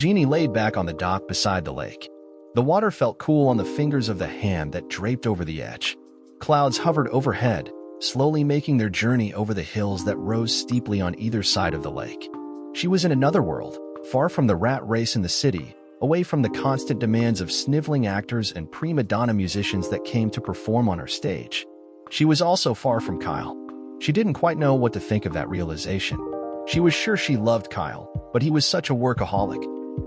Jeannie laid back on the dock beside the lake. The water felt cool on the fingers of the hand that draped over the edge. Clouds hovered overhead, slowly making their journey over the hills that rose steeply on either side of the lake. She was in another world, far from the rat race in the city, away from the constant demands of sniveling actors and prima donna musicians that came to perform on her stage. She was also far from Kyle. She didn't quite know what to think of that realization. She was sure she loved Kyle, but he was such a workaholic.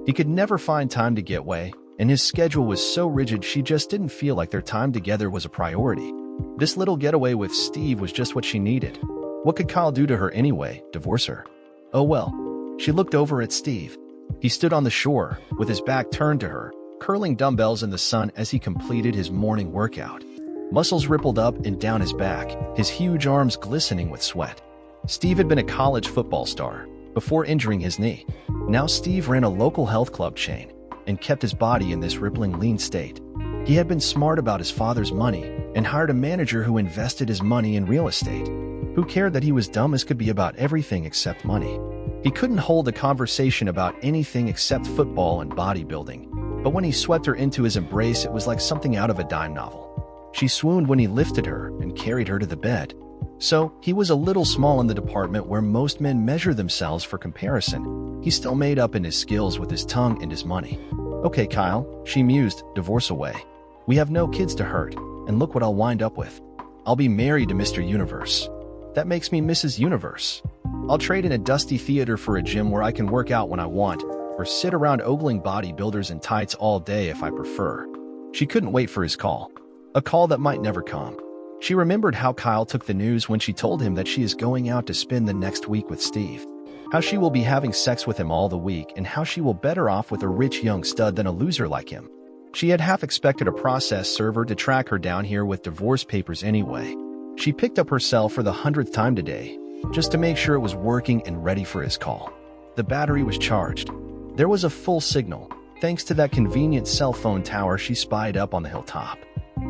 He could never find time to get away, and his schedule was so rigid she just didn't feel like their time together was a priority. This little getaway with Steve was just what she needed. What could Kyle do to her anyway? Divorce her? Oh well. She looked over at Steve. He stood on the shore, with his back turned to her, curling dumbbells in the sun as he completed his morning workout. Muscles rippled up and down his back, his huge arms glistening with sweat. Steve had been a college football star, before injuring his knee. Now Steve ran a local health club chain, and kept his body in this rippling lean state. He had been smart about his father's money, and hired a manager who invested his money in real estate. Who cared that he was dumb as could be about everything except money? He couldn't hold a conversation about anything except football and bodybuilding, but when he swept her into his embrace, it was like something out of a dime novel. She swooned when he lifted her and carried her to the bed. So, he was a little small in the department where most men measure themselves for comparison. He still made up in his skills with his tongue and his money. Okay, Kyle, she mused, divorce away. We have no kids to hurt, and look what I'll wind up with. I'll be married to Mr. Universe. That makes me Mrs. Universe. I'll trade in a dusty theater for a gym where I can work out when I want, or sit around ogling bodybuilders in tights all day if I prefer. She couldn't wait for his call. A call that might never come. She remembered how Kyle took the news when she told him that she is going out to spend the next week with Steve. How she will be having sex with him all the week, and how she will better off with a rich young stud than a loser like him. She had half expected a process server to track her down here with divorce papers anyway. She picked up her cell for the 100th time today, just to make sure it was working and ready for his call. The battery was charged. There was a full signal, thanks to that convenient cell phone tower she spied up on the hilltop.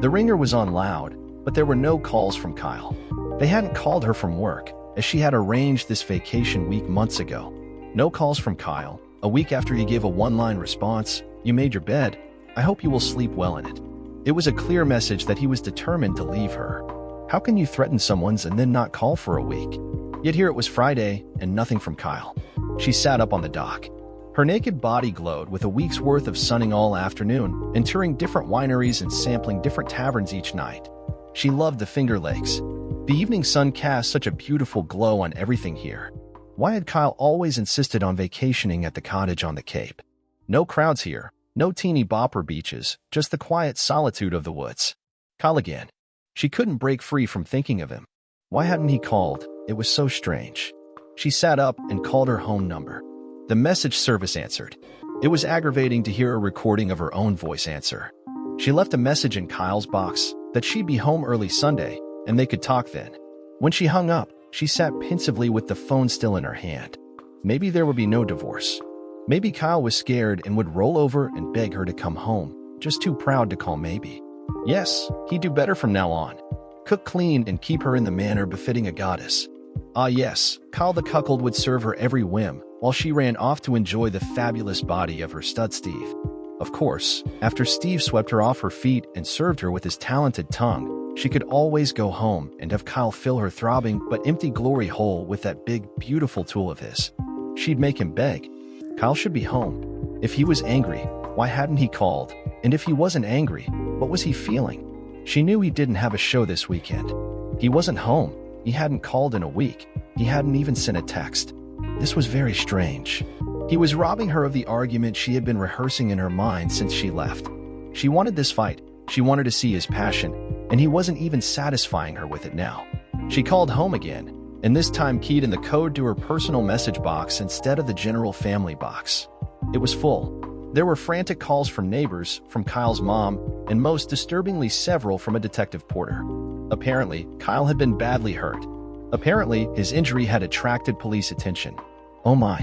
The ringer was on loud, but there were no calls from Kyle. They hadn't called her from work, as she had arranged this vacation week months ago. No calls from Kyle, a week after he gave a one-line response, "You made your bed. I hope you will sleep well in it." It was a clear message that he was determined to leave her. How can you threaten someone's and then not call for a week? Yet here it was Friday, and nothing from Kyle. She sat up on the dock. Her naked body glowed with a week's worth of sunning all afternoon, and touring different wineries and sampling different taverns each night. She loved the Finger Lakes. The evening sun cast such a beautiful glow on everything here. Why had Kyle always insisted on vacationing at the cottage on the Cape? No crowds here, no teeny bopper beaches, just the quiet solitude of the woods. Kyle again. She couldn't break free from thinking of him. Why hadn't he called? It was so strange. She sat up and called her home number. The message service answered. It was aggravating to hear a recording of her own voice answer. She left a message in Kyle's box that she'd be home early Sunday, and they could talk then. When she hung up, she sat pensively with the phone still in her hand. Maybe there would be no divorce. Maybe Kyle was scared and would roll over and beg her to come home, just too proud to call maybe. Yes, he'd do better from now on. Cook clean and keep her in the manner befitting a goddess. Ah yes, Kyle the cuckold would serve her every whim, while she ran off to enjoy the fabulous body of her stud Steve. Of course, after Steve swept her off her feet and served her with his talented tongue, she could always go home and have Kyle fill her throbbing but empty glory hole with that big, beautiful tool of his. She'd make him beg. Kyle should be home. If he was angry, why hadn't he called? And if he wasn't angry, what was he feeling? She knew he didn't have a show this weekend. He wasn't home. He hadn't called in a week. He hadn't even sent a text. This was very strange. He was robbing her of the argument she had been rehearsing in her mind since she left. She wanted this fight. She wanted to see his passion, and he wasn't even satisfying her with it now. She called home again, and this time keyed in the code to her personal message box instead of the general family box. It was full. There were frantic calls from neighbors, from Kyle's mom, and most disturbingly several from a detective Porter. Apparently, Kyle had been badly hurt. Apparently, his injury had attracted police attention. Oh my.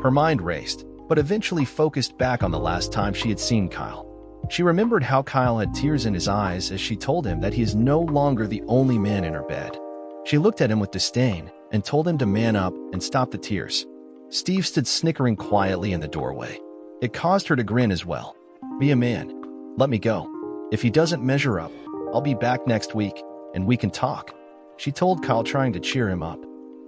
Her mind raced, but eventually focused back on the last time she had seen Kyle. She remembered how Kyle had tears in his eyes as she told him that he is no longer the only man in her bed. She looked at him with disdain and told him to man up and stop the tears. Steve stood snickering quietly in the doorway. It caused her to grin as well. Be a man. Let me go. If he doesn't measure up, I'll be back next week, and we can talk, she told Kyle, trying to cheer him up.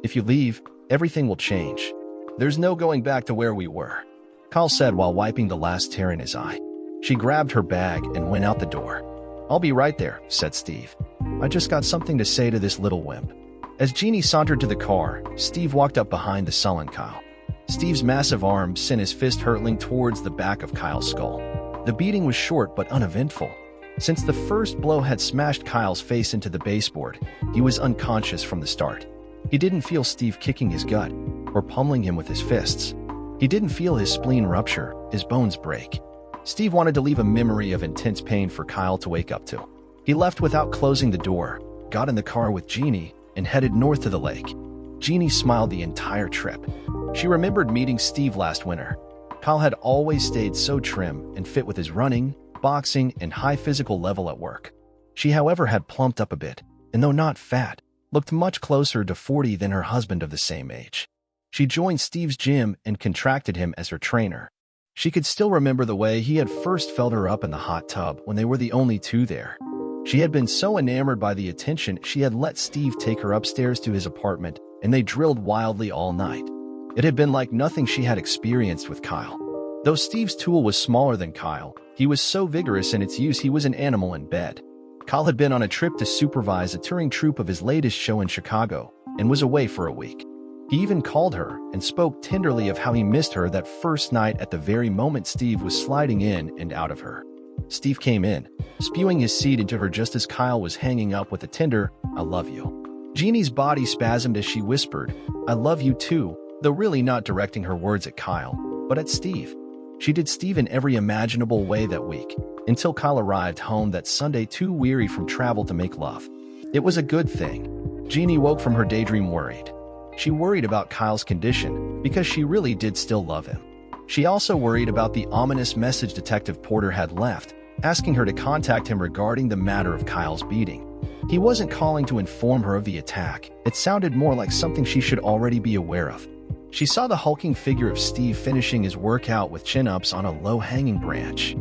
If you leave, everything will change. There's no going back to where we were, Kyle said while wiping the last tear in his eye. She grabbed her bag and went out the door. I'll be right there, said Steve. I just got something to say to this little wimp. As Jeannie sauntered to the car, Steve walked up behind the sullen Kyle. Steve's massive arm sent his fist hurtling towards the back of Kyle's skull. The beating was short but uneventful. Since the first blow had smashed Kyle's face into the baseboard, he was unconscious from the start. He didn't feel Steve kicking his gut or pummeling him with his fists. He didn't feel his spleen rupture, his bones break. Steve wanted to leave a memory of intense pain for Kyle to wake up to. He left without closing the door, got in the car with Jeannie, and headed north to the lake. Jeannie smiled the entire trip. She remembered meeting Steve last winter. Kyle had always stayed so trim and fit with his running, boxing, and high physical level at work. She, however, had plumped up a bit, and though not fat, looked much closer to 40 than her husband of the same age. She joined Steve's gym and contracted him as her trainer. She could still remember the way he had first felt her up in the hot tub when they were the only two there. She had been so enamored by the attention she had let Steve take her upstairs to his apartment, and they drilled wildly all night. It had been like nothing she had experienced with Kyle. Though Steve's tool was smaller than Kyle, he was so vigorous in its use he was an animal in bed. Kyle had been on a trip to supervise a touring troupe of his latest show in Chicago and was away for a week. He even called her and spoke tenderly of how he missed her that first night at the very moment Steve was sliding in and out of her. Steve came in, spewing his seed into her just as Kyle was hanging up with a tender, "I love you." Jeannie's body spasmed as she whispered, "I love you too," though really not directing her words at Kyle, but at Steve. She did Steve in every imaginable way that week, until Kyle arrived home that Sunday too weary from travel to make love. It was a good thing. Jeannie woke from her daydream worried. She worried about Kyle's condition because she really did still love him. She also worried about the ominous message Detective Porter had left, asking her to contact him regarding the matter of Kyle's beating. He wasn't calling to inform her of the attack. It sounded more like something she should already be aware of. She saw the hulking figure of Steve finishing his workout with chin-ups on a low-hanging branch.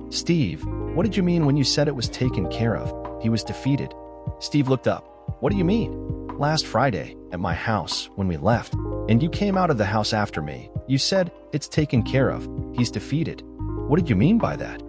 "Steve, what did you mean when you said it was taken care of? He was defeated." Steve looked up. "What do you mean?" "Last Friday, at my house, when we left, and you came out of the house after me, you said, 'It's taken care of. He's defeated.'" "What did you mean by that?"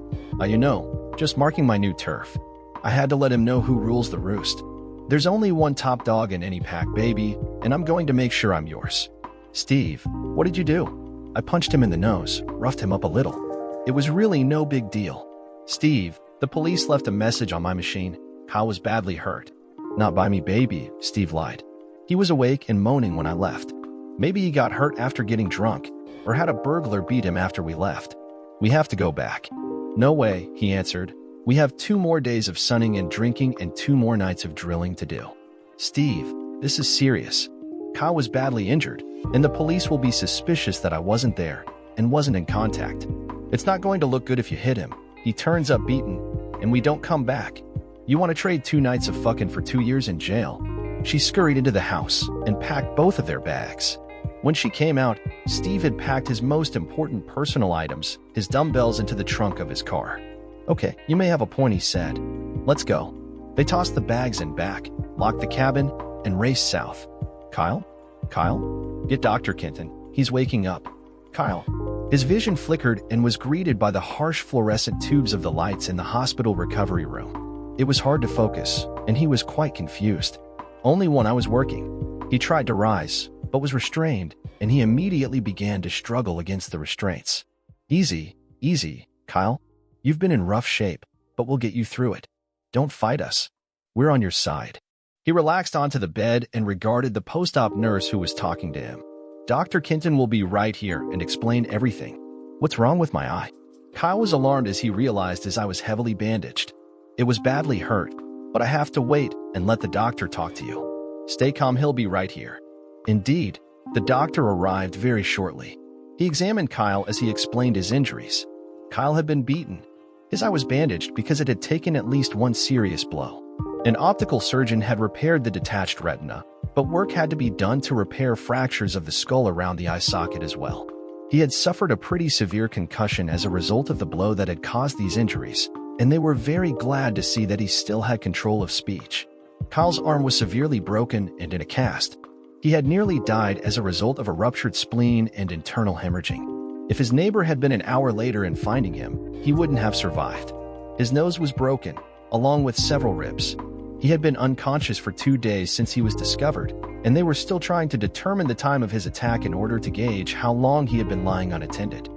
Just marking my new turf. I had to let him know who rules the roost. There's only one top dog in any pack, baby, and I'm going to make sure I'm yours." "Steve, what did you do?" "I punched him in the nose, roughed him up a little. It was really no big deal." "Steve, the police left a message on my machine. Kyle was badly hurt." "Not by me, baby," Steve lied. "He was awake and moaning when I left. Maybe he got hurt after getting drunk, or had a burglar beat him after we left. We have to go back." "No way," he answered. "We have 2 more days of sunning and drinking and 2 more nights of drilling to do." "Steve, this is serious. Kyle was badly injured, and the police will be suspicious that I wasn't there and wasn't in contact. It's not going to look good if you hit him. He turns up beaten, and we don't come back. You want to trade 2 nights of fucking for 2 years in jail?" She scurried into the house and packed both of their bags. When she came out, Steve had packed his most important personal items, his dumbbells, into the trunk of his car. "Okay, you may have a point," he said. "Let's go." They tossed the bags in back, locked the cabin, and raced south. "Kyle? Kyle? Get Dr. Kenton. He's waking up." "Kyle." His vision flickered and was greeted by the harsh fluorescent tubes of the lights in the hospital recovery room. It was hard to focus, and he was quite confused. "Only when I was working." He tried to rise, but was restrained, and he immediately began to struggle against the restraints. Easy, Kyle. You've been in rough shape, but we'll get you through it. Don't fight us. We're on your side." He relaxed onto the bed and regarded the post-op nurse who was talking to him. "Dr. Kenton will be right here and explain everything." "What's wrong with my eye?" Kyle was alarmed as he realized his eye was heavily bandaged. "It was badly hurt, but I have to wait and let the doctor talk to you." "Stay calm, he'll be right here." Indeed, the doctor arrived very shortly. He examined Kyle as he explained his injuries. Kyle had been beaten. His eye was bandaged because it had taken at least one serious blow. An optical surgeon had repaired the detached retina, but work had to be done to repair fractures of the skull around the eye socket as well. He had suffered a pretty severe concussion as a result of the blow that had caused these injuries, and they were very glad to see that he still had control of speech. Kyle's arm was severely broken and in a cast. He had nearly died as a result of a ruptured spleen and internal hemorrhaging. If his neighbor had been an hour later in finding him, he wouldn't have survived. His nose was broken, along with several ribs. He had been unconscious for 2 days since he was discovered, and they were still trying to determine the time of his attack in order to gauge how long he had been lying unattended.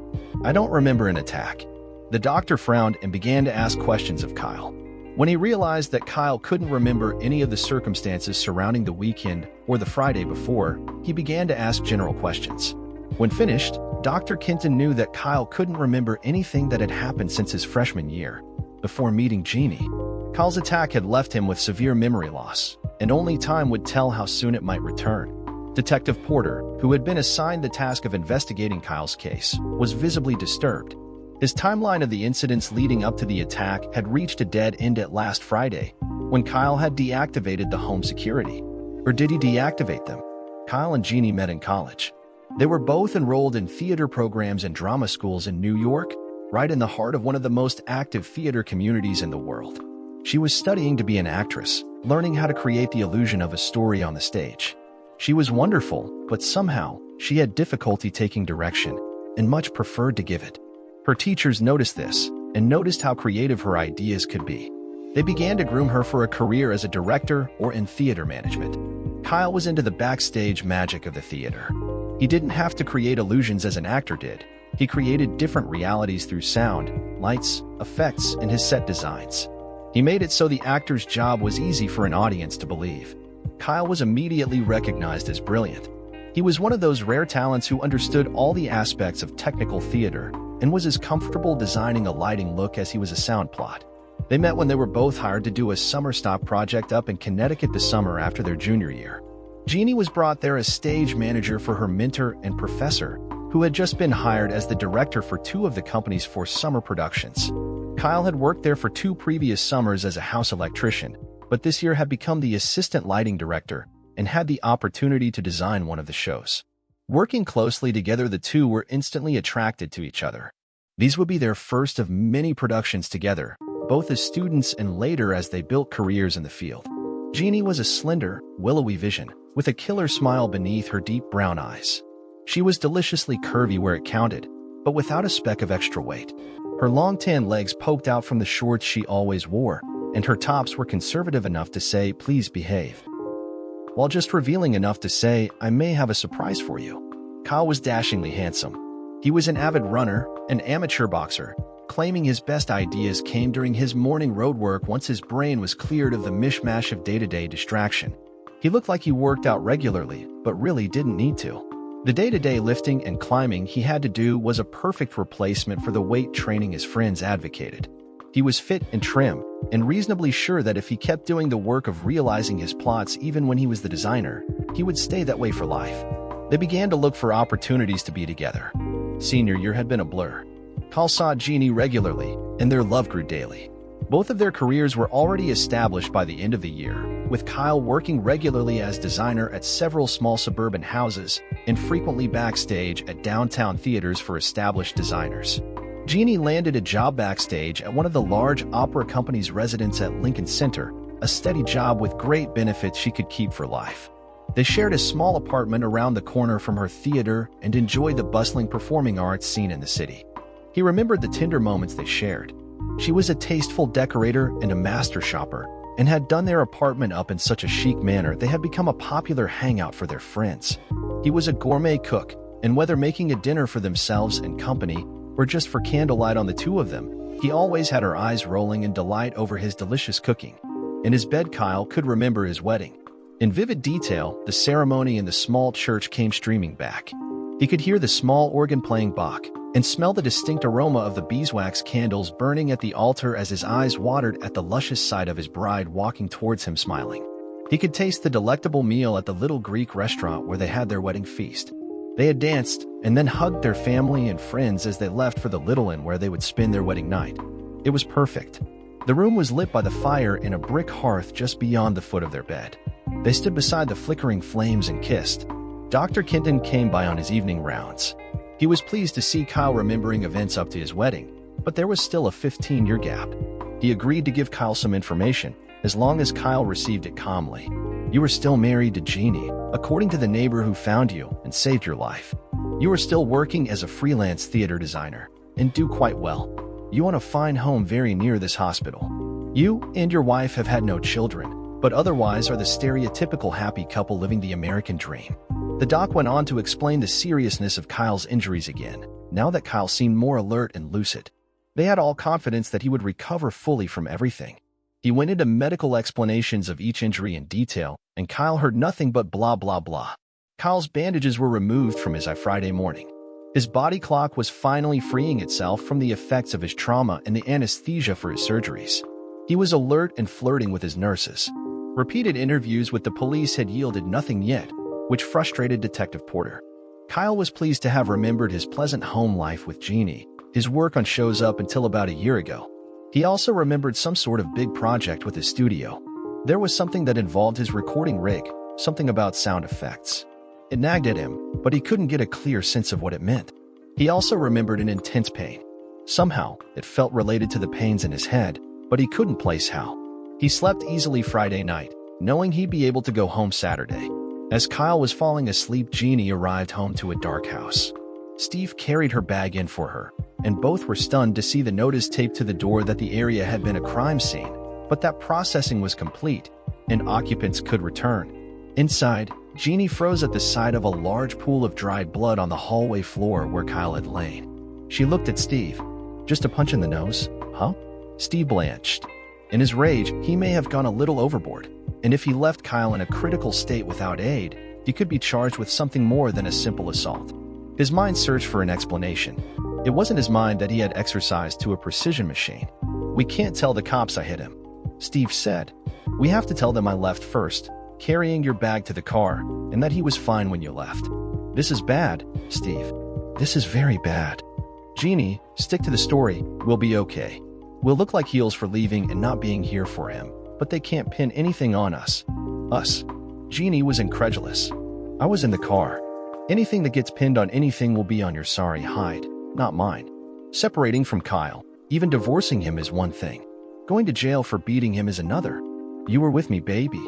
"I don't remember an attack." The doctor frowned and began to ask questions of Kyle. When he realized that Kyle couldn't remember any of the circumstances surrounding the weekend or the Friday before, he began to ask general questions. When finished, Dr. Kenton knew that Kyle couldn't remember anything that had happened since his freshman year. Before meeting Jeannie, Kyle's attack had left him with severe memory loss, and only time would tell how soon it might return. Detective Porter, who had been assigned the task of investigating Kyle's case, was visibly disturbed. His timeline of the incidents leading up to the attack had reached a dead end at last Friday, when Kyle had deactivated the home security. Or did he deactivate them? Kyle and Jeannie met in college. They were both enrolled in theater programs and drama schools in New York, right in the heart of one of the most active theater communities in the world. She was studying to be an actress, learning how to create the illusion of a story on the stage. She was wonderful, but somehow, she had difficulty taking direction, and much preferred to give it. Her teachers noticed this, and noticed how creative her ideas could be. They began to groom her for a career as a director or in theater management. Kyle was into the backstage magic of the theater. He didn't have to create illusions as an actor did. He created different realities through sound, lights, effects, and his set designs. He made it so the actor's job was easy for an audience to believe. Kyle was immediately recognized as brilliant. He was one of those rare talents who understood all the aspects of technical theater and was as comfortable designing a lighting look as he was a sound plot. They met when they were both hired to do a summer stock project up in Connecticut the summer after their junior year. Jeannie was brought there as stage manager for her mentor and professor, who had just been hired as the director for 2 of the company's 4 summer productions. Kyle had worked there for 2 previous summers as a house electrician, but this year had become the assistant lighting director and had the opportunity to design one of the shows. Working closely together, the two were instantly attracted to each other. These would be their first of many productions together, both as students and later as they built careers in the field. Jeannie was a slender, willowy vision, with a killer smile beneath her deep brown eyes. She was deliciously curvy where it counted, but without a speck of extra weight. Her long tan legs poked out from the shorts she always wore, and her tops were conservative enough to say, "Please behave," while just revealing enough to say, "I may have a surprise for you." Kyle was dashingly handsome. He was an avid runner, an amateur boxer, claiming his best ideas came during his morning road work once his brain was cleared of the mishmash of day-to-day distraction. He looked like he worked out regularly, but really didn't need to. The day-to-day lifting and climbing he had to do was a perfect replacement for the weight training his friends advocated. He was fit and trim, and reasonably sure that if he kept doing the work of realizing his plots even when he was the designer, he would stay that way for life. They began to look for opportunities to be together. Senior year had been a blur. Kyle saw Jeannie regularly, and their love grew daily. Both of their careers were already established by the end of the year, with Kyle working regularly as designer at several small suburban houses and frequently backstage at downtown theaters for established designers. Jeannie landed a job backstage at one of the large opera company's residence at Lincoln Center, a steady job with great benefits she could keep for life. They shared a small apartment around the corner from her theater and enjoyed the bustling performing arts scene in the city. He remembered the tender moments they shared. She was a tasteful decorator and a master shopper, and had done their apartment up in such a chic manner they had become a popular hangout for their friends. He was a gourmet cook, and whether making a dinner for themselves and company, or just for candlelight on the two of them, he always had her eyes rolling in delight over his delicious cooking. In his bed, Kyle could remember his wedding. In vivid detail, the ceremony in the small church came streaming back. He could hear the small organ playing Bach, and smell the distinct aroma of the beeswax candles burning at the altar as his eyes watered at the luscious sight of his bride walking towards him smiling. He could taste the delectable meal at the little Greek restaurant where they had their wedding feast. They had danced, and then hugged their family and friends as they left for the Little Inn where they would spend their wedding night. It was perfect. The room was lit by the fire in a brick hearth just beyond the foot of their bed. They stood beside the flickering flames and kissed. Dr. Kenton came by on his evening rounds. He was pleased to see Kyle remembering events up to his wedding, but there was still a 15-year gap. He agreed to give Kyle some information, as long as Kyle received it calmly. You were still married to Jeannie, according to the neighbor who found you and saved your life. You are still working as a freelance theater designer, and do quite well. You own a fine home very near this hospital. You and your wife have had no children, but otherwise are the stereotypical happy couple living the American dream. The doc went on to explain the seriousness of Kyle's injuries again, now that Kyle seemed more alert and lucid. They had all confidence that he would recover fully from everything. He went into medical explanations of each injury in detail, and Kyle heard nothing but blah blah blah. Kyle's bandages were removed from his eye Friday morning. His body clock was finally freeing itself from the effects of his trauma and the anesthesia for his surgeries. He was alert and flirting with his nurses. Repeated interviews with the police had yielded nothing yet, which frustrated Detective Porter. Kyle was pleased to have remembered his pleasant home life with Jeannie, his work on shows up until about a year ago. He also remembered some sort of big project with his studio. There was something that involved his recording rig, something about sound effects. It nagged at him, but he couldn't get a clear sense of what it meant. He also remembered an intense pain. Somehow, it felt related to the pains in his head, but he couldn't place how. He slept easily Friday night, knowing he'd be able to go home Saturday. As Kyle was falling asleep, Jeannie arrived home to a dark house. Steve carried her bag in for her, and both were stunned to see the notice taped to the door that the area had been a crime scene, but that processing was complete, and occupants could return. Inside, Jeannie froze at the sight of a large pool of dried blood on the hallway floor where Kyle had lain. She looked at Steve. Just a punch in the nose, huh? Steve blanched. In his rage, he may have gone a little overboard, and if he left Kyle in a critical state without aid, he could be charged with something more than a simple assault. His mind searched for an explanation. It wasn't his mind that he had exercised to a precision machine. We can't tell the cops I hit him, Steve said. We have to tell them I left first, carrying your bag to the car, and that he was fine when you left. This is bad, Steve. This is very bad. Jeannie, stick to the story. We'll be okay. We'll look like heels for leaving and not being here for him, but they can't pin anything on us. Us. Jeannie was incredulous. I was in the car. Anything that gets pinned on anything will be on your sorry hide, not mine. Separating from Kyle, even divorcing him is one thing. Going to jail for beating him is another. You were with me, baby.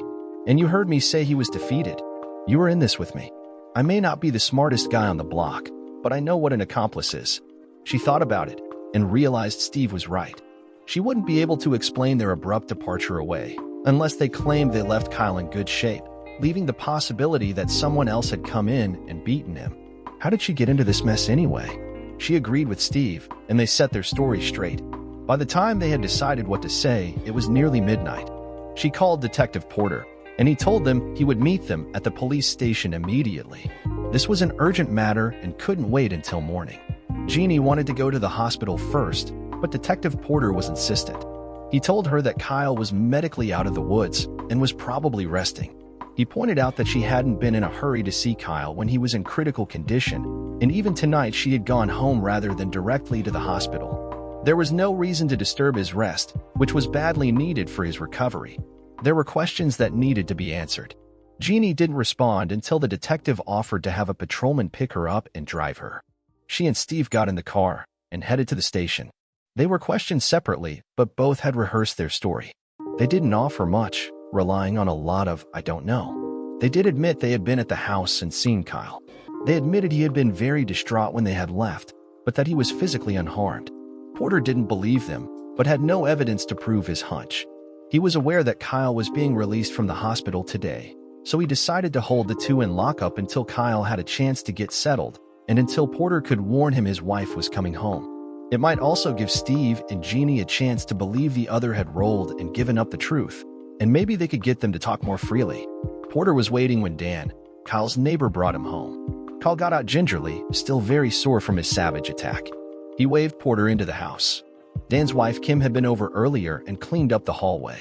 And you heard me say he was defeated. You were in this with me. I may not be the smartest guy on the block, but I know what an accomplice is. She thought about it and realized Steve was right. She wouldn't be able to explain their abrupt departure away unless they claimed they left Kyle in good shape, leaving the possibility that someone else had come in and beaten him. How did she get into this mess anyway? She agreed with Steve, and they set their story straight. By the time they had decided what to say, it was nearly midnight. She called Detective Porter, and he told them he would meet them at the police station immediately. This was an urgent matter and couldn't wait until morning. Jeannie wanted to go to the hospital first, but Detective Porter was insistent. He told her that Kyle was medically out of the woods and was probably resting. He pointed out that she hadn't been in a hurry to see Kyle when he was in critical condition, and even tonight she had gone home rather than directly to the hospital. There was no reason to disturb his rest, which was badly needed for his recovery. There were questions that needed to be answered. Jeannie didn't respond until the detective offered to have a patrolman pick her up and drive her. She and Steve got in the car and headed to the station. They were questioned separately, but both had rehearsed their story. They didn't offer much, relying on a lot of "I don't know." They did admit they had been at the house and seen Kyle. They admitted he had been very distraught when they had left, but that he was physically unharmed. Porter didn't believe them, but had no evidence to prove his hunch. He was aware that Kyle was being released from the hospital today, so he decided to hold the two in lockup until Kyle had a chance to get settled, and until Porter could warn him his wife was coming home. It might also give Steve and Jeannie a chance to believe the other had rolled and given up the truth, and maybe they could get them to talk more freely. Porter was waiting when Dan, Kyle's neighbor, brought him home. Kyle got out gingerly, still very sore from his savage attack. He waved Porter into the house. Dan's wife Kim had been over earlier and cleaned up the hallway.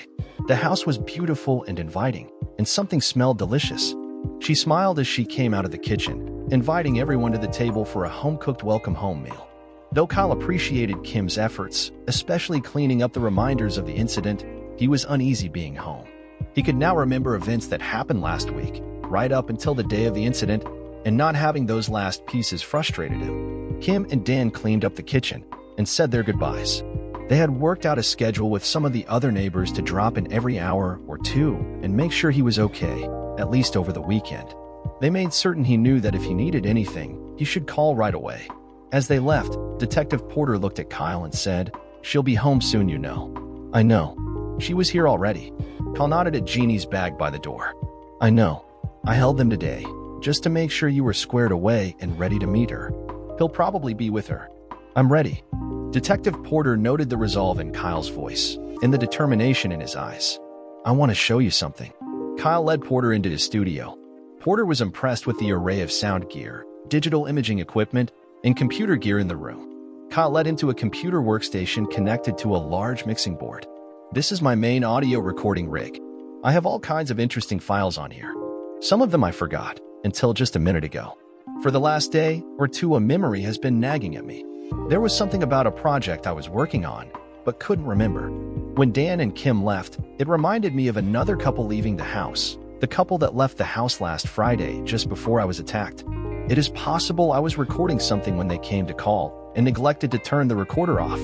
The house was beautiful and inviting, and something smelled delicious. She smiled as she came out of the kitchen, inviting everyone to the table for a home-cooked welcome home meal. Though Kyle appreciated Kim's efforts, especially cleaning up the reminders of the incident, he was uneasy being home. He could now remember events that happened last week, right up until the day of the incident, and not having those last pieces frustrated him. Kim and Dan cleaned up the kitchen and said their goodbyes. They had worked out a schedule with some of the other neighbors to drop in every hour or two and make sure he was okay, at least over the weekend. They made certain he knew that if he needed anything, he should call right away. As they left, Detective Porter looked at Kyle and said, "She'll be home soon, you know." "I know. She was here already." Kyle nodded at Jeannie's bag by the door. "I know. I held them today, just to make sure you were squared away and ready to meet her. He'll probably be with her." "I'm ready." Detective Porter noted the resolve in Kyle's voice and the determination in his eyes. "I want to show you something." Kyle led Porter into his studio. Porter was impressed with the array of sound gear, digital imaging equipment, and computer gear in the room. Kyle led him to a computer workstation connected to a large mixing board. "This is my main audio recording rig. I have all kinds of interesting files on here. Some of them I forgot until just a minute ago. For the last day or two, a memory has been nagging at me. There was something about a project I was working on, but couldn't remember. When Dan and Kim left, it reminded me of another couple leaving the house, the couple that left the house last Friday just before I was attacked. It is possible I was recording something when they came to call and neglected to turn the recorder off.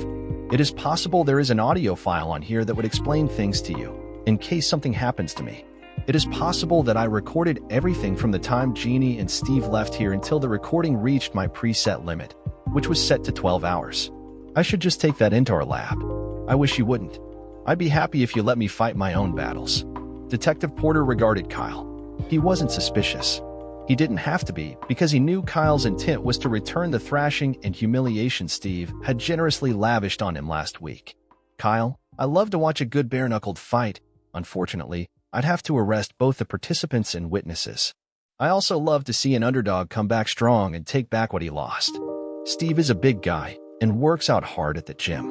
It is possible there is an audio file on here that would explain things to you, in case something happens to me. It is possible that I recorded everything from the time Jeannie and Steve left here until the recording reached my preset limit, which was set to 12 hours. I should just take that into our lab. I wish you wouldn't. I'd be happy if you let me fight my own battles." Detective Porter regarded Kyle. He wasn't suspicious. He didn't have to be, because he knew Kyle's intent was to return the thrashing and humiliation Steve had generously lavished on him last week. "Kyle, I love to watch a good bare-knuckled fight. Unfortunately, I'd have to arrest both the participants and witnesses. I also love to see an underdog come back strong and take back what he lost. Steve is a big guy and works out hard at the gym.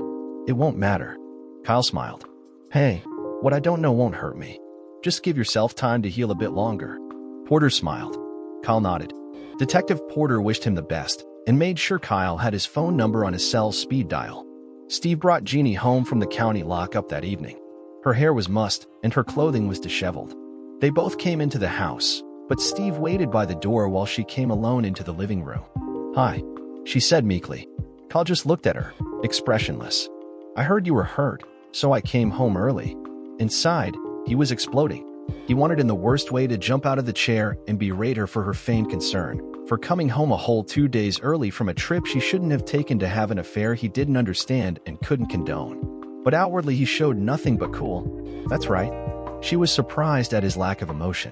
It won't matter." Kyle smiled. "Hey, what I don't know won't hurt me. Just give yourself time to heal a bit longer." Porter smiled. Kyle nodded. Detective Porter wished him the best and made sure Kyle had his phone number on his cell's speed dial. Steve brought Jeannie home from the county lockup that evening. Her hair was mussed and her clothing was disheveled. They both came into the house, but Steve waited by the door while she came alone into the living room. "Hi," she said meekly. Kyle just looked at her, expressionless. "I heard you were hurt, so I came home early." Inside, he was exploding. He wanted in the worst way to jump out of the chair and berate her for her feigned concern, for coming home a whole 2 days early from a trip she shouldn't have taken to have an affair he didn't understand and couldn't condone. But outwardly he showed nothing but cool. That's right. She was surprised at his lack of emotion.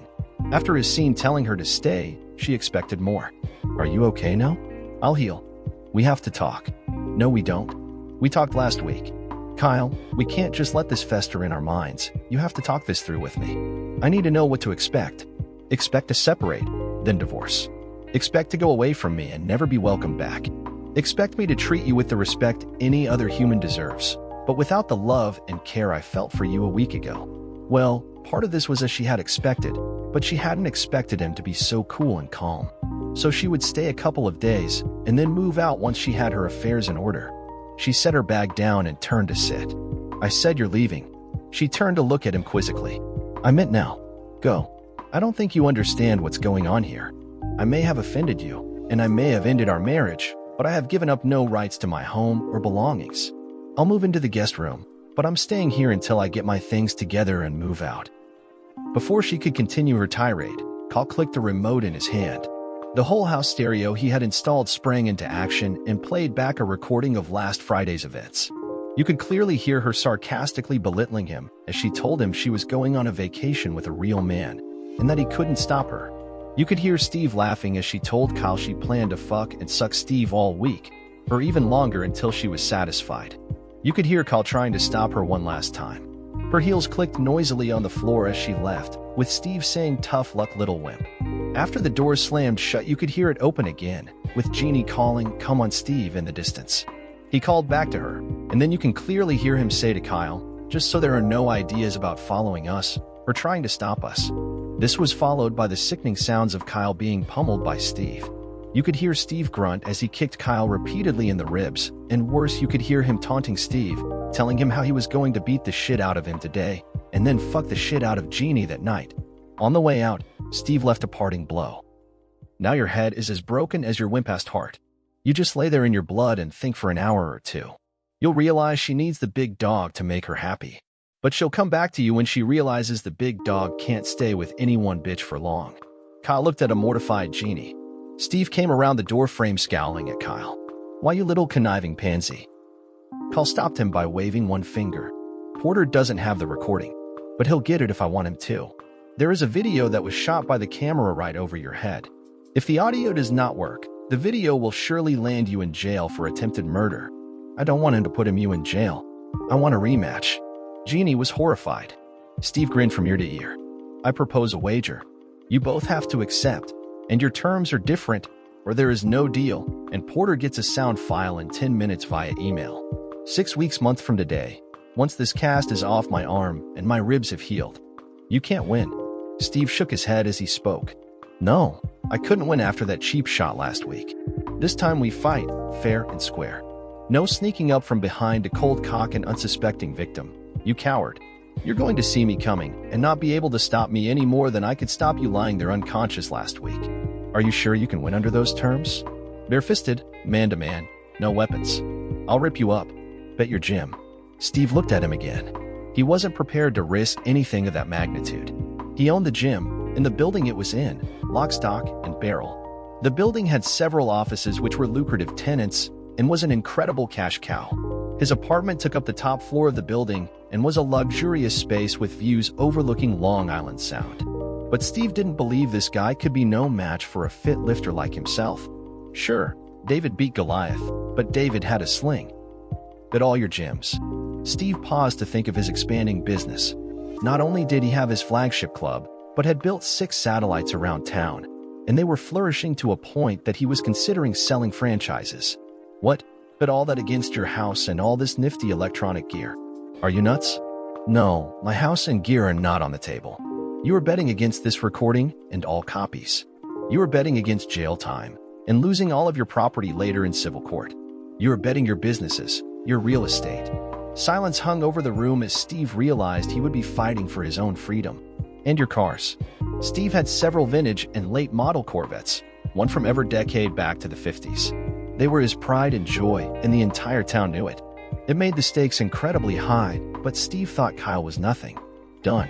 After his scene telling her to stay, she expected more. "Are you okay now? I'll heal. We have to talk." "No, we don't. We talked last week. Kyle, we can't just let this fester in our minds. You have to talk this through with me. I need to know what to expect. Expect to separate, then divorce. Expect to go away from me and never be welcomed back. Expect me to treat you with the respect any other human deserves, but without the love and care I felt for you a week ago." Well, part of this was as she had expected, but she hadn't expected him to be so cool and calm. So she would stay a couple of days and then move out once she had her affairs in order. She set her bag down and turned to sit. "I said you're leaving." She turned to look at him quizzically. "I meant now. Go. I don't think you understand what's going on here. I may have offended you, and I may have ended our marriage, but I have given up no rights to my home or belongings. I'll move into the guest room, but I'm staying here until I get my things together and move out." Before she could continue her tirade, Kyle clicked the remote in his hand. The whole house stereo he had installed sprang into action and played back a recording of last Friday's events. You could clearly hear her sarcastically belittling him as she told him she was going on a vacation with a real man and that he couldn't stop her. You could hear Steve laughing as she told Kyle she planned to fuck and suck Steve all week, or even longer until she was satisfied. You could hear Kyle trying to stop her one last time. Her heels clicked noisily on the floor as she left, with Steve saying, "Tough luck, little wimp." After the door slammed shut, you could hear it open again, with Jeannie calling, "Come on, Steve," in the distance. He called back to her, and then you can clearly hear him say to Kyle, "Just so there are no ideas about following us or trying to stop us." This was followed by the sickening sounds of Kyle being pummeled by Steve. You could hear Steve grunt as he kicked Kyle repeatedly in the ribs, and worse, you could hear him taunting Steve, telling him how he was going to beat the shit out of him today, and then fuck the shit out of Jeannie that night. On the way out, Steve left a parting blow. "Now your head is as broken as your wimp-assed heart. You just lay there in your blood and think for an hour or two. You'll realize she needs the big dog to make her happy. But she'll come back to you when she realizes the big dog can't stay with any one bitch for long. Kyle looked at a mortified Jeannie. Steve came around the doorframe scowling at Kyle. Why, you little conniving pansy? Kyle stopped him by waving one finger. Porter doesn't have the recording, but he'll get it if I want him to. There is a video that was shot by the camera right over your head. If the audio does not work, the video will surely land you in jail for attempted murder. I don't want him to put you in jail. I want a rematch. Jeannie was horrified. Steve grinned from ear to ear. I propose a wager. You both have to accept, and your terms are different, or there is no deal, and Porter gets a sound file in 10 minutes via email. 6 weeks month from today, once this cast is off my arm and my ribs have healed. You can't win. Steve shook his head as he spoke. No, I couldn't win after that cheap shot last week. This time we fight, fair and square. No sneaking up from behind to cold cock an unsuspecting victim. You coward. You're going to see me coming and not be able to stop me any more than I could stop you lying there unconscious last week. Are you sure you can win under those terms? Bare-fisted, man-to-man, no weapons. I'll rip you up. Bet your Jim. Steve looked at him again. He wasn't prepared to risk anything of that magnitude. He owned the gym, and the building it was in, lock, stock, and barrel. The building had several offices which were lucrative tenants and was an incredible cash cow. His apartment took up the top floor of the building and was a luxurious space with views overlooking Long Island Sound. But Steve didn't believe this guy could be no match for a fit lifter like himself. Sure, David beat Goliath, but David had a sling. Bet all your gyms. Steve paused to think of his expanding business. Not only did he have his flagship club, but had built 6 satellites around town, and they were flourishing to a point that he was considering selling franchises. What? Bet all that against your house and all this nifty electronic gear. Are you nuts? No, my house and gear are not on the table. You are betting against this recording and all copies. You are betting against jail time and losing all of your property later in civil court. You are betting your businesses, your real estate. Silence hung over the room as Steve realized he would be fighting for his own freedom. And your cars. Steve had several vintage and late model Corvettes, one from every decade back to the 50s. They were his pride and joy, and the entire town knew it. It made the stakes incredibly high, but Steve thought Kyle was nothing. Done.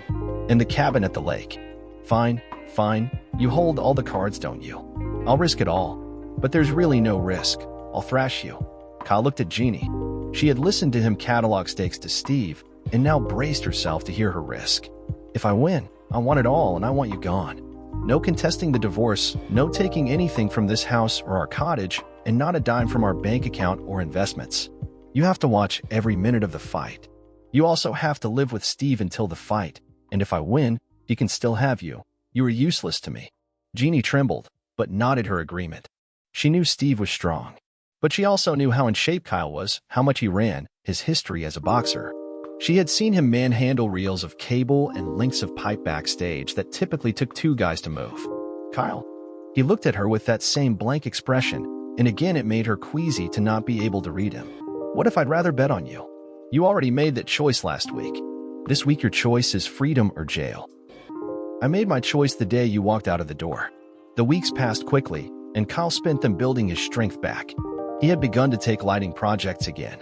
In the cabin at the lake. Fine, fine, you hold all the cards, don't you? I'll risk it all. But there's really no risk. I'll thrash you. Kyle looked at Jeannie. She had listened to him catalog stakes to Steve, and now braced herself to hear her risk. If I win, I want it all, and I want you gone. No contesting the divorce, no taking anything from this house or our cottage, and not a dime from our bank account or investments. You have to watch every minute of the fight. You also have to live with Steve until the fight, and if I win, he can still have you. You are useless to me. Jeannie trembled, but nodded her agreement. She knew Steve was strong. But she also knew how in shape Kyle was, how much he ran, his history as a boxer. She had seen him manhandle reels of cable and lengths of pipe backstage that typically took 2 guys to move. Kyle. He looked at her with that same blank expression, and again it made her queasy to not be able to read him. What if I'd rather bet on you? You already made that choice last week. This week your choice is freedom or jail. I made my choice the day you walked out of the door. The weeks passed quickly, and Kyle spent them building his strength back. He had begun to take lighting projects again.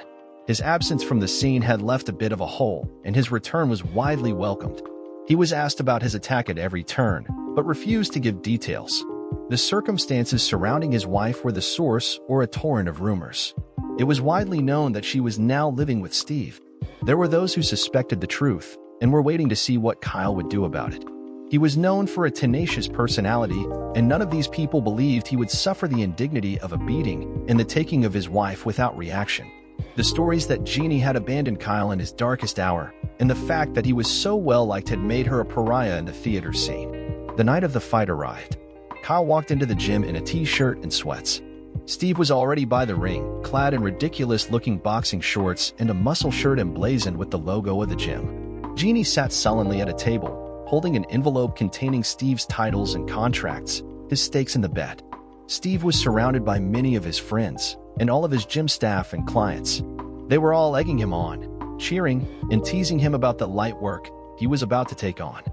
His absence from the scene had left a bit of a hole, and his return was widely welcomed. He was asked about his attack at every turn, but refused to give details. The circumstances surrounding his wife were the source or a torrent of rumors. It was widely known that she was now living with Steve. There were those who suspected the truth and were waiting to see what Kyle would do about it. He was known for a tenacious personality, and none of these people believed he would suffer the indignity of a beating and the taking of his wife without reaction. The stories that Jeannie had abandoned Kyle in his darkest hour, and the fact that he was so well-liked had made her a pariah in the theater scene. The night of the fight arrived. Kyle walked into the gym in a t-shirt and sweats. Steve was already by the ring, clad in ridiculous-looking boxing shorts and a muscle shirt emblazoned with the logo of the gym. Jeannie sat sullenly at a table, holding an envelope containing Steve's titles and contracts, his stakes in the bet. Steve was surrounded by many of his friends, and all of his gym staff and clients. They were all egging him on, cheering, and teasing him about the light work he was about to take on.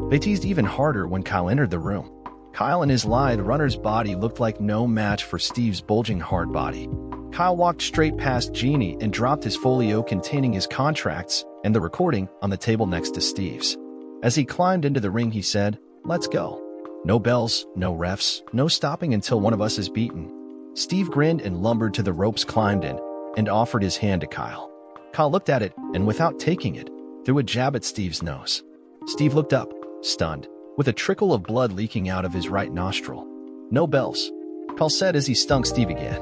They teased even harder when Kyle entered the room. Kyle and his lithe runner's body looked like no match for Steve's bulging hard body. Kyle walked straight past Jeannie and dropped his folio containing his contracts and the recording on the table next to Steve's. As he climbed into the ring, he said, "Let's go. No bells, no refs, no stopping until one of us is beaten." Steve grinned and lumbered to the ropes, climbed in, and offered his hand to Kyle. Kyle looked at it and, without taking it, threw a jab at Steve's nose. Steve looked up, stunned, with a trickle of blood leaking out of his right nostril. "No bells," Kyle said as he stung Steve again.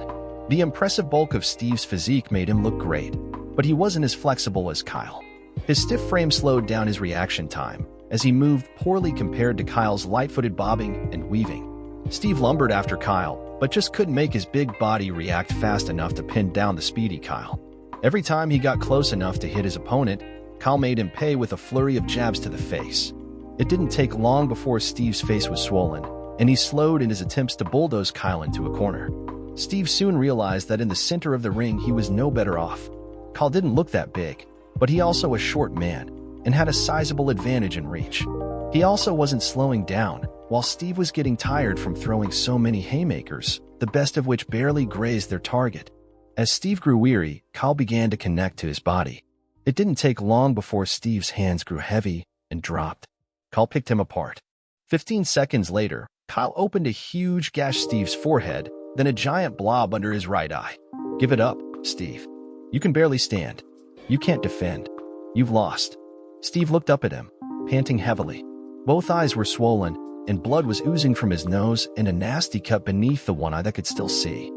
The impressive bulk of Steve's physique made him look great, but he wasn't as flexible as Kyle. His stiff frame slowed down his reaction time, as he moved poorly compared to Kyle's light-footed bobbing and weaving. Steve lumbered after Kyle, but just couldn't make his big body react fast enough to pin down the speedy Kyle. Every time he got close enough to hit his opponent, Kyle made him pay with a flurry of jabs to the face. It didn't take long before Steve's face was swollen, and he slowed in his attempts to bulldoze Kyle into a corner. Steve soon realized that in the center of the ring he was no better off. Kyle didn't look that big, but he also was a short man and had a sizable advantage in reach. He also wasn't slowing down, while Steve was getting tired from throwing so many haymakers, the best of which barely grazed their target. As Steve grew weary, Kyle began to connect to his body. It didn't take long before Steve's hands grew heavy and dropped. Kyle picked him apart. 15 seconds later, Kyle opened a huge gash Steve's forehead, then a giant blob under his right eye. "Give it up, Steve. You can barely stand. You can't defend. You've lost." Steve looked up at him, panting heavily. Both eyes were swollen, and blood was oozing from his nose and a nasty cut beneath the one eye that could still see.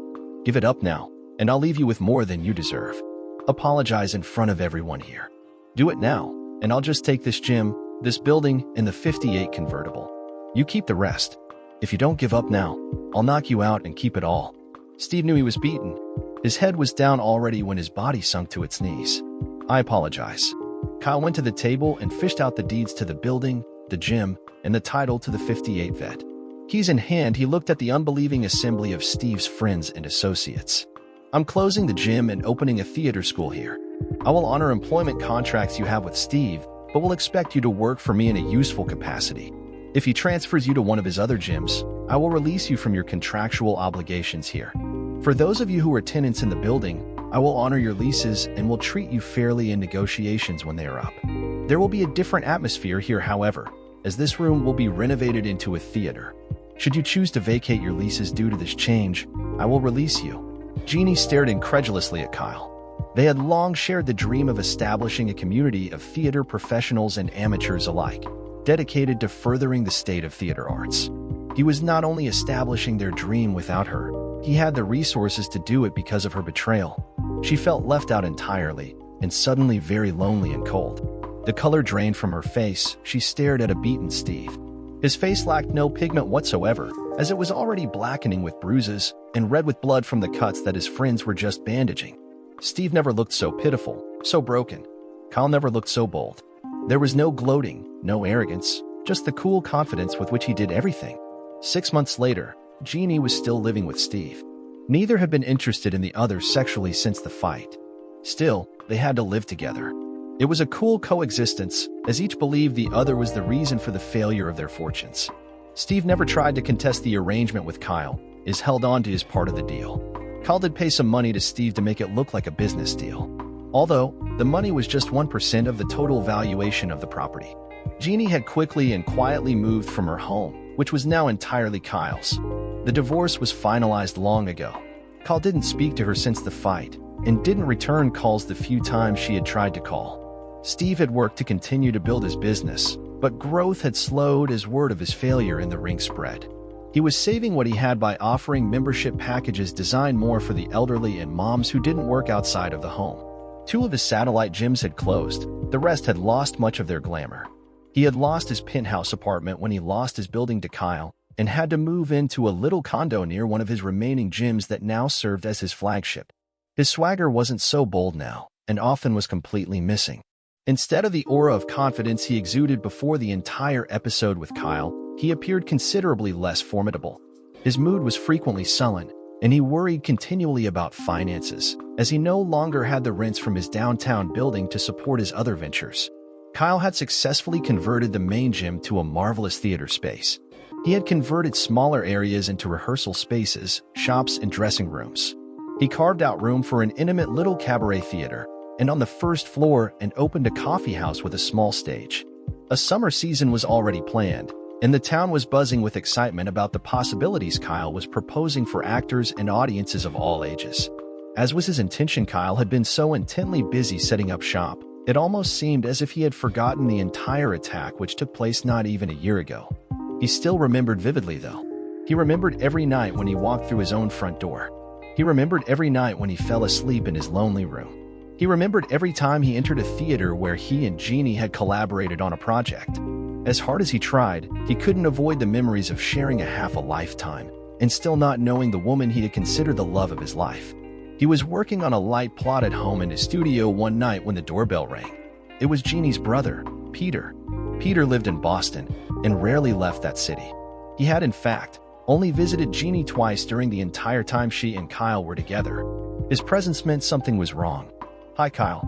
"Give it up now, and I'll leave you with more than you deserve. Apologize in front of everyone here. Do it now, and I'll just take this gym, this building, and the 58 convertible. You keep the rest. If you don't give up now, I'll knock you out and keep it all." Steve knew he was beaten. His head was down already when his body sunk to its knees. "I apologize." Kyle went to the table and fished out the deeds to the building, the gym, and the title to the 58 vet. Keys in hand, he looked at the unbelieving assembly of Steve's friends and associates. "I'm closing the gym and opening a theater school here. I will honor employment contracts you have with Steve, but will expect you to work for me in a useful capacity. If he transfers you to one of his other gyms, I will release you from your contractual obligations here. For those of you who are tenants in the building, I will honor your leases and will treat you fairly in negotiations when they are up. There will be a different atmosphere here, however, as this room will be renovated into a theater. Should you choose to vacate your leases due to this change, I will release you." Jeannie stared incredulously at Kyle. They had long shared the dream of establishing a community of theater professionals and amateurs alike, dedicated to furthering the state of theater arts. He was not only establishing their dream without her, he had the resources to do it because of her betrayal. She felt left out entirely, and suddenly very lonely and cold. The color drained from her face, she stared at a beaten Steve. His face lacked no pigment whatsoever, as it was already blackening with bruises and red with blood from the cuts that his friends were just bandaging. Steve never looked so pitiful, so broken. Kyle never looked so bold. There was no gloating, no arrogance, just the cool confidence with which he did everything. 6 months later, Jeannie was still living with Steve. Neither had been interested in the other sexually since the fight. Still, they had to live together. It was a cool coexistence, as each believed the other was the reason for the failure of their fortunes. Steve never tried to contest the arrangement with Kyle, is held on to his part of the deal. Kyle did pay some money to Steve to make it look like a business deal, although the money was just 1% of the total valuation of the property. Jeannie had quickly and quietly moved from her home, which was now entirely Kyle's. The divorce was finalized long ago. Kyle didn't speak to her since the fight, and didn't return calls the few times she had tried to call. Steve had worked to continue to build his business, but growth had slowed as word of his failure in the ring spread. He was saving what he had by offering membership packages designed more for the elderly and moms who didn't work outside of the home. 2 of his satellite gyms had closed, the rest had lost much of their glamour. He had lost his penthouse apartment when he lost his building to Kyle, and had to move into a little condo near one of his remaining gyms that now served as his flagship. His swagger wasn't so bold now, and often was completely missing. Instead of the aura of confidence he exuded before the entire episode with Kyle, he appeared considerably less formidable. His mood was frequently sullen, and he worried continually about finances, as he no longer had the rents from his downtown building to support his other ventures. Kyle had successfully converted the main gym to a marvelous theater space. He had converted smaller areas into rehearsal spaces, shops, and dressing rooms. He carved out room for an intimate little cabaret theater, and on the first floor and opened a coffee house with a small stage. A summer season was already planned, and the town was buzzing with excitement about the possibilities Kyle was proposing for actors and audiences of all ages. As was his intention, Kyle had been so intently busy setting up shop, it almost seemed as if he had forgotten the entire attack which took place not even a year ago. He still remembered vividly, though. He remembered every night when he walked through his own front door. He remembered every night when he fell asleep in his lonely room. He remembered every time he entered a theater where he and Jeannie had collaborated on a project. As hard as he tried, he couldn't avoid the memories of sharing half a lifetime and still not knowing the woman he had considered the love of his life. He was working on a light plot at home in his studio one night when the doorbell rang. It was Jeannie's brother, Peter. Peter lived in Boston and rarely left that city. He had, in fact, only visited Jeannie twice during the entire time she and Kyle were together. His presence meant something was wrong. "Hi, Kyle.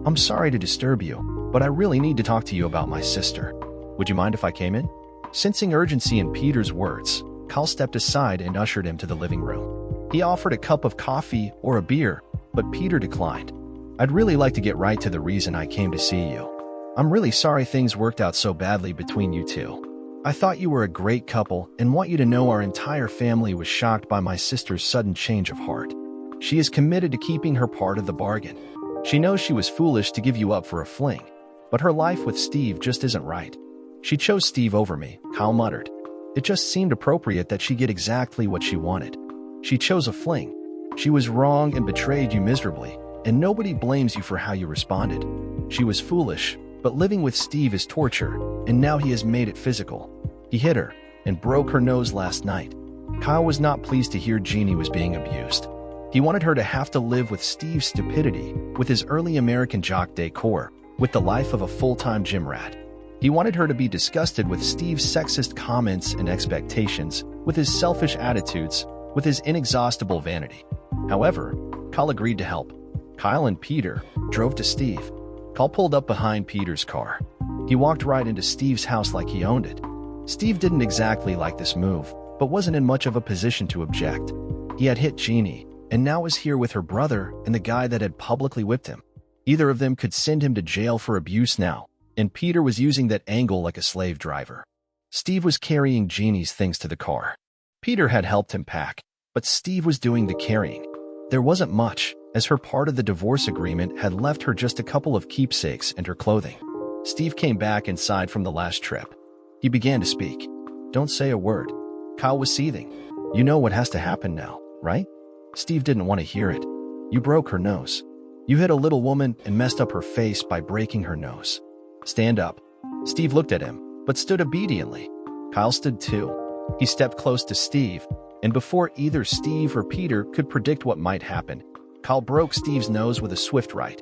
I'm sorry to disturb you, but I really need to talk to you about my sister. Would you mind if I came in?" Sensing urgency in Peter's words, Kyle stepped aside and ushered him to the living room. He offered a cup of coffee or a beer, but Peter declined. "I'd really like to get right to the reason I came to see you. I'm really sorry things worked out so badly between you two. I thought you were a great couple and want you to know our entire family was shocked by my sister's sudden change of heart. She is committed to keeping her part of the bargain. She knows she was foolish to give you up for a fling, but her life with Steve just isn't right. She chose Steve over me," Kyle muttered. "It just seemed appropriate that she get exactly what she wanted. She chose a fling. She was wrong and betrayed you miserably, and nobody blames you for how you responded. She was foolish, but living with Steve is torture, and now he has made it physical. He hit her and broke her nose last night." Kyle was not pleased to hear Jeannie was being abused. He wanted her to have to live with Steve's stupidity, with his early American jock decor, with the life of a full-time gym rat. He wanted her to be disgusted with Steve's sexist comments and expectations, with his selfish attitudes, with his inexhaustible vanity. However, Kyle agreed to help. Kyle and Peter drove to Steve. Kyle pulled up behind Peter's car. He walked right into Steve's house like he owned it. Steve didn't exactly like this move, but wasn't in much of a position to object. He had hit Jeannie, and now was here with her brother and the guy that had publicly whipped him. Either of them could send him to jail for abuse now, and Peter was using that angle like a slave driver. Steve was carrying Jeannie's things to the car. Peter had helped him pack, but Steve was doing the carrying. There wasn't much, as her part of the divorce agreement had left her just a couple of keepsakes and her clothing. Steve came back inside from the last trip. He began to speak. "Don't say a word." Kyle was seething. "You know what has to happen now, right?" Steve didn't want to hear it. "You broke her nose. You hit a little woman and messed up her face by breaking her nose. Stand up." Steve looked at him, but stood obediently. Kyle stood too. He stepped close to Steve, and before either Steve or Peter could predict what might happen, Kyle broke Steve's nose with a swift right.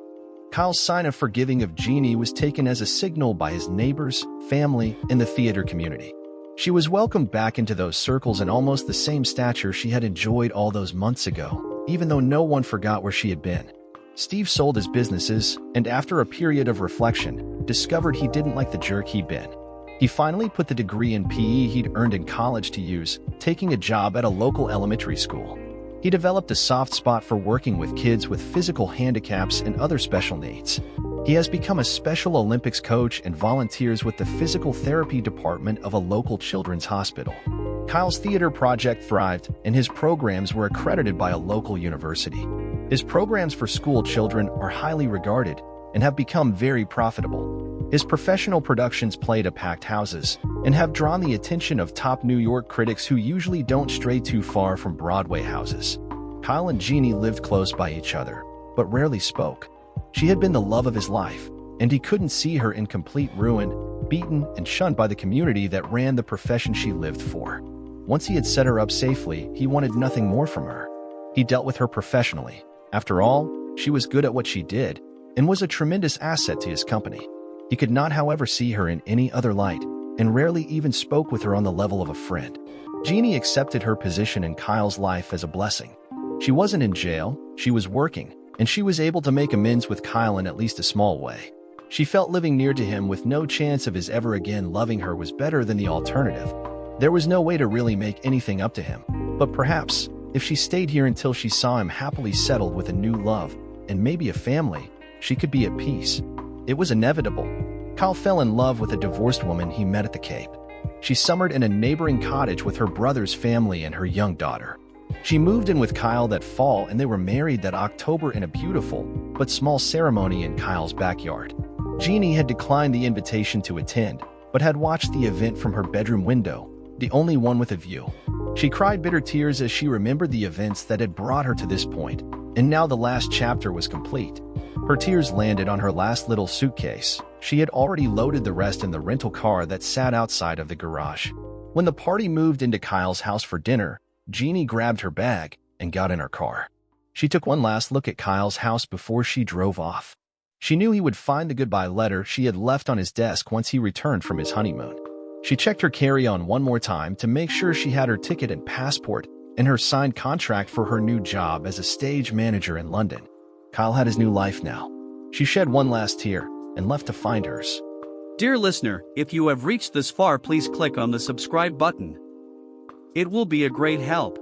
Kyle's sign of forgiving of Jeannie was taken as a signal by his neighbors, family, and the theater community. She was welcomed back into those circles in almost the same stature she had enjoyed all those months ago, even though no one forgot where she had been. Steve sold his businesses, and after a period of reflection, discovered he didn't like the jerk he'd been. He finally put the degree in PE he'd earned in college to use, taking a job at a local elementary school. He developed a soft spot for working with kids with physical handicaps and other special needs. He has become a Special Olympics coach and volunteers with the physical therapy department of a local children's hospital. Kyle's theater project thrived, and his programs were accredited by a local university. His programs for school children are highly regarded and have become very profitable. His professional productions played at packed houses and have drawn the attention of top New York critics who usually don't stray too far from Broadway houses. Kyle and Jeannie lived close by each other, but rarely spoke. She had been the love of his life, and he couldn't see her in complete ruin, beaten and shunned by the community that ran the profession she lived for. Once he had set her up safely, he wanted nothing more from her. He dealt with her professionally. After all, she was good at what she did and was a tremendous asset to his company. He could not, however, see her in any other light, and rarely even spoke with her on the level of a friend. Jeannie accepted her position in Kyle's life as a blessing. She wasn't in jail, she was working, and she was able to make amends with Kyle in at least a small way. She felt living near to him with no chance of his ever again loving her was better than the alternative. There was no way to really make anything up to him, but perhaps, if she stayed here until she saw him happily settled with a new love, and maybe a family, she could be at peace. It was inevitable. Kyle fell in love with a divorced woman he met at the Cape. She summered in a neighboring cottage with her brother's family and her young daughter. She moved in with Kyle that fall and they were married that October in a beautiful, but small ceremony in Kyle's backyard. Jeannie had declined the invitation to attend, but had watched the event from her bedroom window, the only one with a view. She cried bitter tears as she remembered the events that had brought her to this point, and now the last chapter was complete. Her tears landed on her last little suitcase. She had already loaded the rest in the rental car that sat outside of the garage. When the party moved into Kyle's house for dinner, Jeannie grabbed her bag and got in her car. She took one last look at Kyle's house before she drove off. She knew he would find the goodbye letter she had left on his desk once he returned from his honeymoon. She checked her carry-on one more time to make sure she had her ticket and passport and her signed contract for her new job as a stage manager in London. Kyle had his new life now. She shed one last tear and left to find hers. Dear listener, if you have reached this far, please click on the subscribe button. It will be a great help.